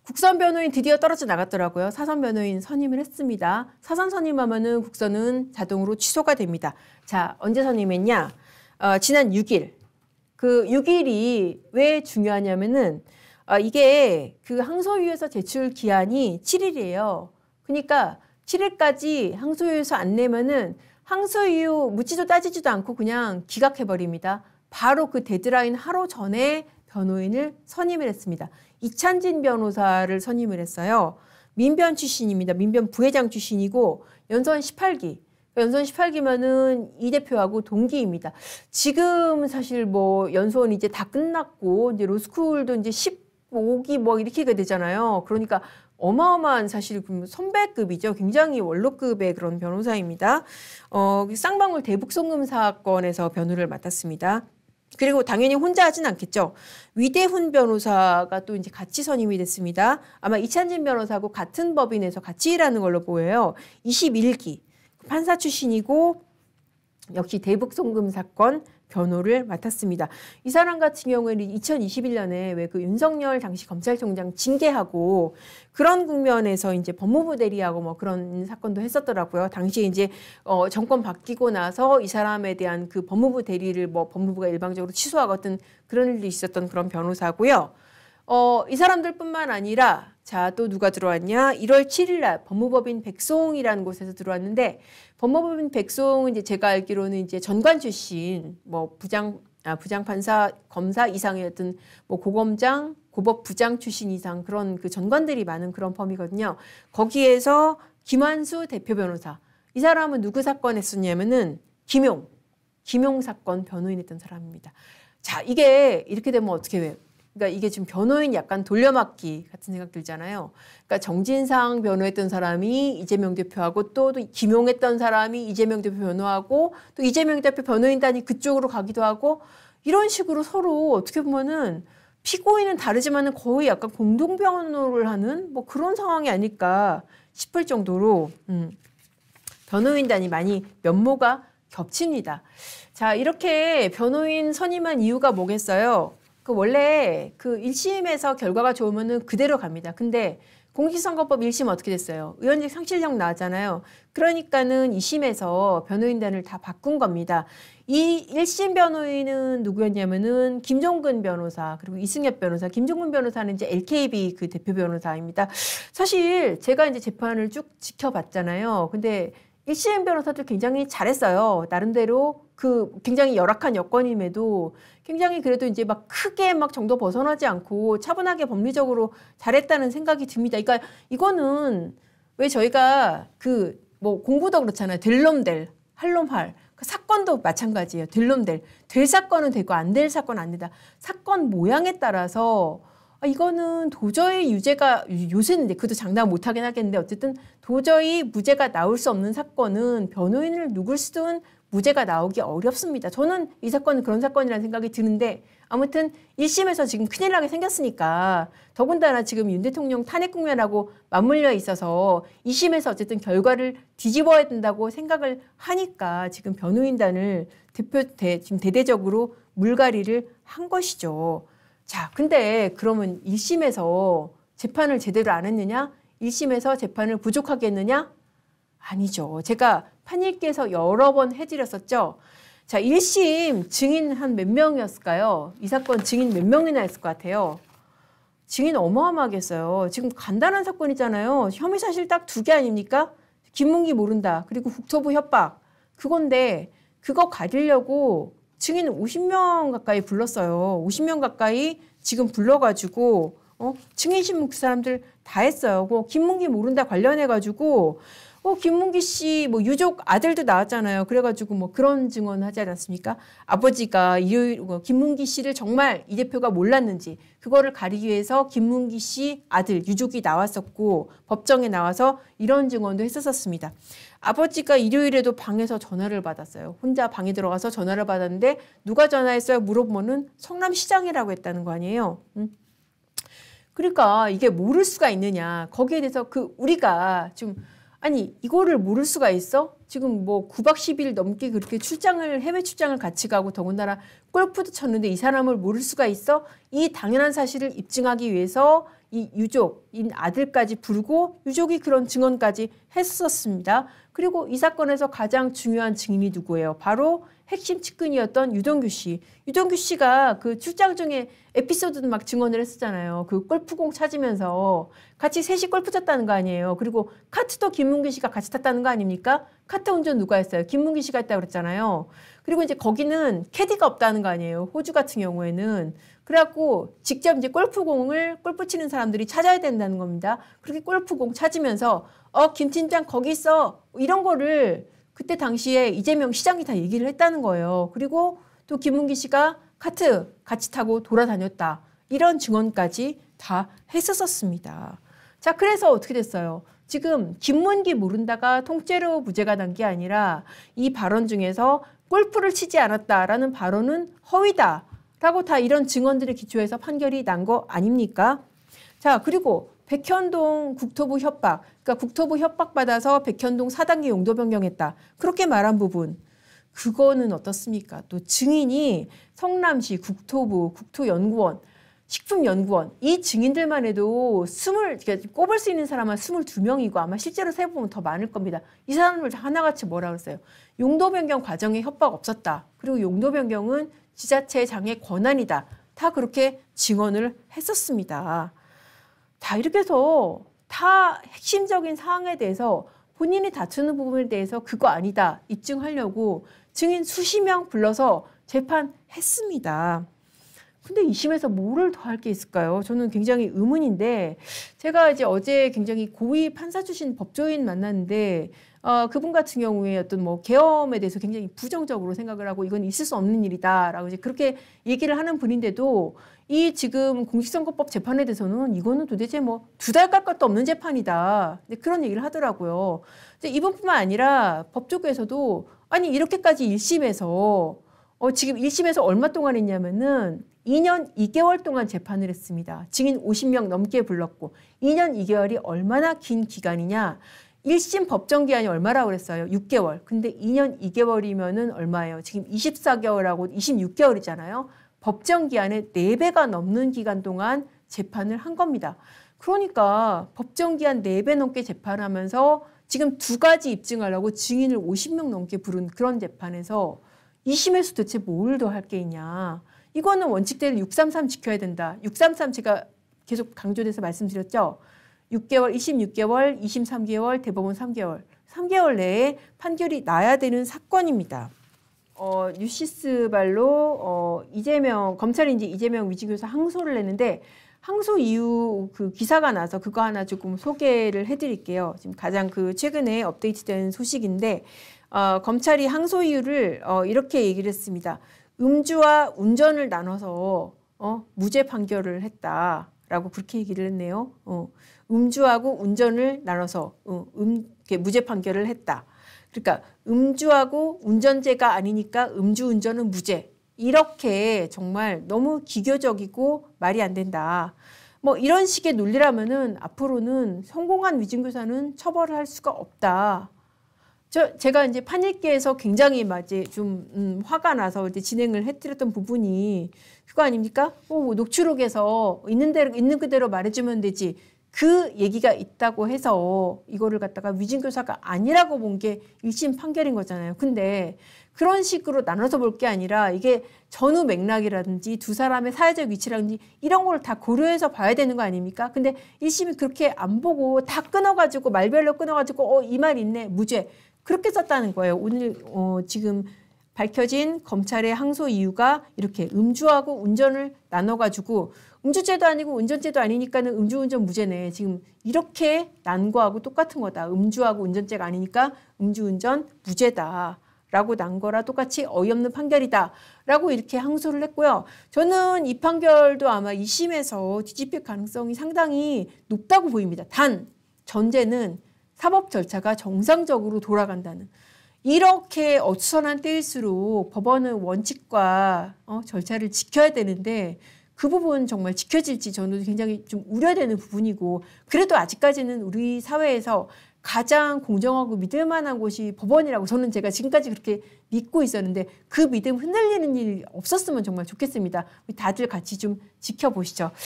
국선 변호인 드디어 떨어져 나갔더라고요. 사선 변호인 선임을 했습니다. 사선 선임하면은 국선은 자동으로 취소가 됩니다. 자, 언제 선임했냐? 지난 6일. 그 6일이 왜 중요하냐면은 이게 그 항소유예서 제출 기한이 7일이에요. 그러니까 7일까지 항소유예서 안 내면은 항소이유 묻지도 따지지도 않고 그냥 기각해버립니다. 바로 그 데드라인 하루 전에 변호인을 선임을 했습니다. 이찬진 변호사를 선임을 했어요. 민변 출신입니다. 민변 부회장 출신이고 연선 18기. 연선 18기면은 이 대표하고 동기입니다. 지금 사실 뭐 연수원 이제 다 끝났고 이제 로스쿨도 이제 15기 뭐 이렇게 되잖아요. 그러니까 어마어마한 사실 선배급이죠. 굉장히 원로급의 그런 변호사입니다. 쌍방울 대북송금 사건에서 변호를 맡았습니다. 그리고 당연히 혼자 하진 않겠죠. 위대훈 변호사가 또 이제 같이 선임이 됐습니다. 아마 이찬진 변호사하고 같은 법인에서 같이 일하는 걸로 보여요. 21기 판사 출신이고 역시 대북송금 사건 변호를 맡았습니다. 이 사람 같은 경우에는 2021년에 왜 그 윤석열 당시 검찰총장 징계하고 그런 국면에서 이제 법무부 대리하고 뭐 그런 사건도 했었더라고요. 당시에 이제 정권 바뀌고 나서 이 사람에 대한 그 법무부 대리를 뭐 법무부가 일방적으로 취소하거든 그런 일도 있었던 그런 변호사고요. 이 사람들뿐만 아니라 자, 또 누가 들어왔냐? 1월 7일 날 법무법인 백송이라는 곳에서 들어왔는데 법무법인 백송은 이제 제가 알기로는 이제 전관 출신 뭐 부장판사 검사 이상이었던 뭐 고검장, 고법부장 출신 이상 그런 그 전관들이 많은 그런 펌이거든요. 거기에서 김환수 대표 변호사. 이 사람은 누구 사건 했었냐면은 김용 사건 변호인했던 사람입니다. 자, 이게 이렇게 되면 어떻게 해요? 그러니까 이게 지금 변호인 약간 돌려막기 같은 생각 들잖아요. 그러니까 정진상 변호했던 사람이 이재명 대표하고 또 김용했던 사람이 이재명 대표 변호하고 또 이재명 대표 변호인단이 그쪽으로 가기도 하고 이런 식으로 서로 어떻게 보면은 피고인은 다르지만은 거의 약간 공동 변호를 하는 뭐 그런 상황이 아닐까 싶을 정도로 변호인단이 많이 면모가 겹칩니다. 자, 이렇게 변호인 선임한 이유가 뭐겠어요? 원래 그 1심에서 결과가 좋으면은 그대로 갑니다. 근데 공직선거법 1심 어떻게 됐어요? 의원직 상실령 나왔잖아요. 그러니까는 2심에서 변호인단을 다 바꾼 겁니다. 이 1심 변호인은 누구였냐면은 김종근 변호사 그리고 이승엽 변호사. 김종근 변호사는 이제 LKB 그 대표 변호사입니다. 사실 제가 이제 재판을 쭉 지켜봤잖아요. 근데 1심 변호사도 굉장히 잘했어요. 나름대로 그 굉장히 열악한 여건임에도 굉장히 그래도 이제 막 크게 막 정도 벗어나지 않고 차분하게 법리적으로 잘했다는 생각이 듭니다. 그러니까 이거는 왜 저희가 그 뭐 공부도 그렇잖아요. 될 놈 될, 할 놈 할. 그 사건도 마찬가지예요. 될 놈 될. 될 사건은 되고 안 될 사건은 안 된다. 사건 모양에 따라서 이거는 도저히 유죄가 요새는 이제 그것도 장담 못하긴 하겠는데 어쨌든 도저히 무죄가 나올 수 없는 사건은 변호인을 누굴 쓰든 무죄가 나오기 어렵습니다. 저는 이 사건은 그런 사건이라는 생각이 드는데 아무튼 1심에서 지금 큰일 나게 생겼으니까 더군다나 지금 윤 대통령 탄핵 국면하고 맞물려 있어서 2심에서 어쨌든 결과를 뒤집어야 된다고 생각을 하니까 지금 변호인단을 지금 대대적으로 물갈이를 한 것이죠. 자, 근데 그러면 1심에서 재판을 제대로 안 했느냐? 1심에서 재판을 부족하게 했느냐? 아니죠. 제가 판일께서 여러 번 해드렸었죠. 자, 1심 증인 한 몇 명이었을까요? 이 사건 증인 몇 명이나 했을 것 같아요? 증인 어마어마하겠어요. 지금 간단한 사건이잖아요. 혐의 사실 딱 2개 아닙니까? 김문기 모른다. 그리고 국토부 협박. 그건데 그거 가리려고 증인 50명 가까이 불렀어요. 50명 가까이 지금 불러가지고 증인신문 그 사람들 다 했어요. 뭐 김문기 모른다 관련해가지고 김문기 씨 뭐 유족 아들도 나왔잖아요. 그래가지고 뭐 그런 증언 하지 않았습니까? 아버지가 김문기 씨를 정말 이 대표가 몰랐는지 그거를 가리기 위해서 김문기 씨 아들 유족이 나왔었고 법정에 나와서 이런 증언도 했었습니다. 아버지가 일요일에도 방에서 전화를 받았어요. 혼자 방에 들어가서 전화를 받았는데 누가 전화했어요? 물어보면은 성남시장이라고 했다는 거 아니에요. 그러니까 이게 모를 수가 있느냐. 거기에 대해서 우리가 좀 아니 이거를 모를 수가 있어? 지금 뭐 9박 10일 넘게 그렇게 해외 출장을 같이 가고 더군다나 골프도 쳤는데 이 사람을 모를 수가 있어? 이 당연한 사실을 입증하기 위해서 이 유족인 아들까지 부르고 유족이 그런 증언까지 했었습니다. 그리고 이 사건에서 가장 중요한 증인이 누구예요? 바로 핵심 측근이었던 유동규 씨. 유동규 씨가 그 출장 중에 에피소드도 막 증언을 했었잖아요. 그 골프공 찾으면서 같이 셋이 골프 쳤다는 거 아니에요. 그리고 카트도 김문기 씨가 같이 탔다는 거 아닙니까? 카트 운전 누가 했어요? 김문기 씨가 했다고 그랬잖아요. 그리고 이제 거기는 캐디가 없다는 거 아니에요. 호주 같은 경우에는. 그래갖고 직접 이제 골프공을 골프 치는 사람들이 찾아야 된다는 겁니다. 그렇게 골프공 찾으면서 김 팀장 거기 있어. 이런 거를 그때 당시에 이재명 시장이 다 얘기를 했다는 거예요. 그리고 또 김문기 씨가 카트 같이 타고 돌아다녔다. 이런 증언까지 다 했었습니다. 자, 그래서 어떻게 됐어요? 지금 김문기 모른다가 통째로 무죄가 난 게 아니라 이 발언 중에서 골프를 치지 않았다라는 발언은 허위다. 라고 다 이런 증언들에 기초해서 판결이 난 거 아닙니까? 자, 그리고 백현동 국토부 협박, 그러니까 국토부 협박받아서 백현동 4단계 용도 변경했다. 그렇게 말한 부분, 그거는 어떻습니까? 또 증인이 성남시 국토부, 국토연구원, 식품연구원, 이 증인들만 해도 그러니까 꼽을 수 있는 사람은 22명이고 아마 실제로 세보면 더 많을 겁니다. 이 사람들 하나같이 뭐라 그랬어요? 용도 변경 과정에 협박 없었다. 그리고 용도 변경은 지자체의 장의 권한이다. 다 그렇게 증언을 했었습니다. 다 이렇게 해서 다 핵심적인 사항에 대해서 본인이 다투는 부분에 대해서 그거 아니다 입증하려고 증인 수십 명 불러서 재판했습니다. 근데 2심에서 뭐를 더 할 게 있을까요? 저는 굉장히 의문인데 제가 이제 어제 굉장히 고위 판사 출신 법조인 만났는데 그분 같은 경우에 어떤 뭐 계엄에 대해서 굉장히 부정적으로 생각을 하고 이건 있을 수 없는 일이다라고 이제 그렇게 얘기를 하는 분인데도 이 지금 공직선거법 재판에 대해서는 이거는 도대체 뭐 2달 갈 것도 없는 재판이다. 그런 얘기를 하더라고요. 이분뿐만 아니라 법조계에서도 아니 이렇게까지 1심에서 지금 1심에서 얼마 동안 했냐면은 2년 2개월 동안 재판을 했습니다. 증인 50명 넘게 불렀고 2년 2개월이 얼마나 긴 기간이냐. 1심 법정 기한이 얼마라고 그랬어요? 6개월. 근데 2년 2개월이면은 얼마예요? 지금 24개월하고 26개월이잖아요. 법정 기한의 4배가 넘는 기간 동안 재판을 한 겁니다. 그러니까 법정 기한 4배 넘게 재판하면서 지금 2가지 입증하려고 증인을 50명 넘게 부른 그런 재판에서 2심에서 도대체 뭘 더 할 게 있냐. 이거는 원칙대로 633 지켜야 된다. 633 제가 계속 강조돼서 말씀드렸죠. 6개월, 1심 6개월, 2심 3개월, 대법원 3개월. 3개월 내에 판결이 나야 되는 사건입니다. 뉴시스발로 검찰이 이제 이재명 위증교사 항소를 냈는데 항소 이후 그 기사가 나서 그거 하나 조금 소개를 해드릴게요. 지금 가장 최근에 업데이트된 소식인데 검찰이 항소 이유를 이렇게 얘기를 했습니다. 음주와 운전을 나눠서 무죄 판결을 했다라고 그렇게 얘기를 했네요. 음주하고 운전을 나눠서 무죄 판결을 했다. 그러니까 음주하고 운전죄가 아니니까 음주운전은 무죄. 이렇게 정말 너무 기교적이고 말이 안 된다. 뭐 이런 식의 논리라면은 앞으로는 성공한 위증교사는 처벌할 수가 없다. 제가 이제 판일계에서 굉장히 좀 화가 나서 이제 진행을 해드렸던 부분이 그거 아닙니까? 녹취록에서 있는 그대로 말해주면 되지. 그 얘기가 있다고 해서 이거를 갖다가 위증교사가 아니라고 본 게 1심 판결인 거잖아요. 근데 그런 식으로 나눠서 볼 게 아니라 이게 전후 맥락이라든지 두 사람의 사회적 위치라든지 이런 걸 다 고려해서 봐야 되는 거 아닙니까? 근데 1심이 그렇게 안 보고 다 끊어가지고 말별로 끊어가지고 이 말 있네 무죄 그렇게 썼다는 거예요. 오늘 지금 밝혀진 검찰의 항소 이유가 이렇게 음주하고 운전을 나눠가지고 음주죄도 아니고 운전죄도 아니니까는 음주운전 무죄네. 지금 이렇게 난 거하고 똑같은 거다. 음주하고 운전죄가 아니니까 음주운전 무죄다. 라고 난 거라 똑같이 어이없는 판결이다. 라고 이렇게 항소를 했고요. 저는 이 판결도 아마 2심에서 뒤집힐 가능성이 상당히 높다고 보입니다. 단, 전제는 사법 절차가 정상적으로 돌아간다는. 이렇게 어수선한 때일수록 법원은 원칙과 절차를 지켜야 되는데 그 부분 정말 지켜질지 저는 굉장히 좀 우려되는 부분이고 그래도 아직까지는 우리 사회에서 가장 공정하고 믿을 만한 곳이 법원이라고 저는 제가 지금까지 그렇게 믿고 있었는데 그 믿음 흔들리는 일이 없었으면 정말 좋겠습니다. 우리 다들 같이 좀 지켜보시죠.